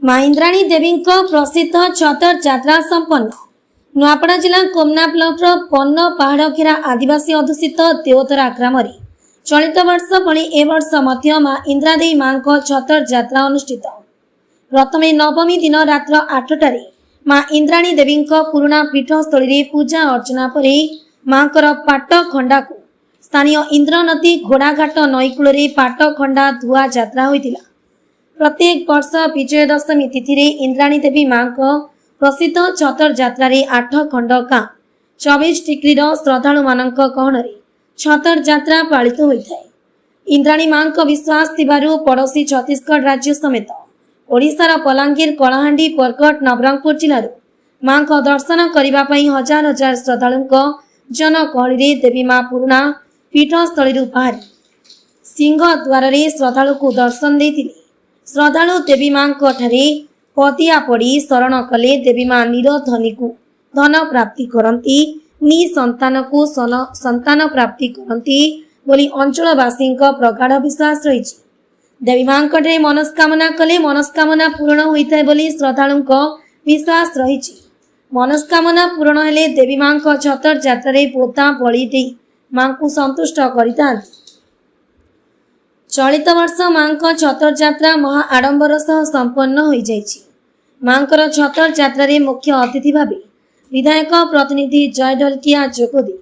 मां इंद्राणी देवी प्रसिद्ध छतर जात्रा संपन्न। नुआपड़ा जिला कोमना ब्लॉक पन्न पहाड़खेरा आदिवासी अधुषित देवतरा ग्राम चलित वर्ष भली ए वर्ष मध्य मां इंद्रादेवी मां छतर जात्रा अनुष्ठित। प्रथमे नवमी दिन रात्र 8टारे मां इंद्राणी देवी पुराणा पीठस्थली पूजा अर्चना पर मांकर पाट खंडा को स्थानीय इंद्रनदी घोड़ाघाट नईकूल पाट खंडा धुआ जात्रा होइतिला। प्रत्येक वर्ष विजयदशमी तिथि इंद्राणी देवी मां प्रसिद्ध छतर जात्रा 8 खंड गाँ 24 डिग्रीर श्रद्धालु मान गहन छतर जात्रा पालित होता है। इंद्राणी मां विश्वास थिबारु पड़ोशी छत्तीसगढ़ राज्य समेत ओडिशार बलांगीर कलाहांडी बरगढ़ नवरंगपुर जिलूर मां दर्शन करने हजार हजार श्रद्धालु जनगहली देवी मां पुराणा पीठस्थली बाहरी सिंह द्वार श्रद्धालु को दर्शन देते। श्रद्धालु देवी मां पतिया पड़ी शरण कले देवी मां निरधनी को धन प्राप्ति करती निसंतान को संतान प्राप्ति करती बोली अंचलवासी प्रगाढ़ विश्वास रही। देवी मां मनस्कामना कले मनस्कामना पूर्ण होता है बोली श्रद्धालु विश्वास रही। मनस्कामना पूर्ण हेले देवी मां छतर जात्रा पोता बलि दे मां को संतुष्ट करता। चलित वर्ष मां छतर जात्रा महा आडंबर सह संपन्न हो जाइछि। मांकर छतर जात्रा मुख्य अतिथि भाव विधायक प्रतिनिधि जय डलटिया जोगदे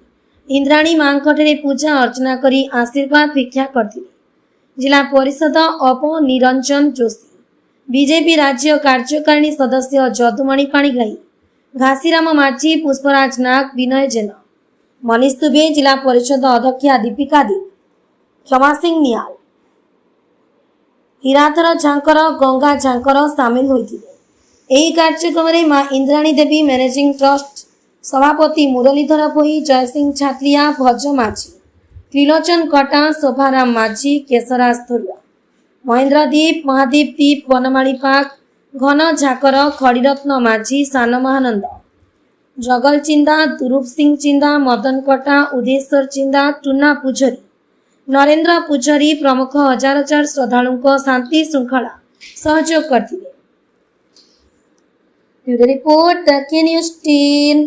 इंद्राणी मां पूजा अर्चना करी आशीर्वाद भिक्षा करथिले। जिला परिषद अपनिरंजन जोशी, बीजेपी राज्य कार्यकारिणी सदस्य जदुमणि पाणिग्राही, घासीराम माझी, पुष्पराज नाग, विनय जेन, मनीष दुबे, जिला परिषद अध्यक्षा दीपिका देव, क्षमा सिंह निहाल, हिराधर झांकर, गंगा झांकर सामिल होइथिले। एही कार्यक्रम में मां इंद्राणी देवी मैनेजिंग ट्रस्ट सभापति मुरलीधर भोई, जयसिंह छात्रिया, भज माझी, त्रिलोचन कटा, शोभाराम माझी, केशराज थरुआ, महेंद्रदीप, महादीप दीप, वनमाली पाक, घन झाकर, खड़ीरत्न माझी, सान महानंद, जगल चिंदा, दुरूप सिंह चिंदा, मदन कटा, उदेश्वर चिंदा, टुना पुजरी, नरेंद्र पुजारी प्रमुख हजार हजार श्रद्धालु शांति श्रृंखला सहयोग करथिले। रिपोर्ट द के न्यूज टीम।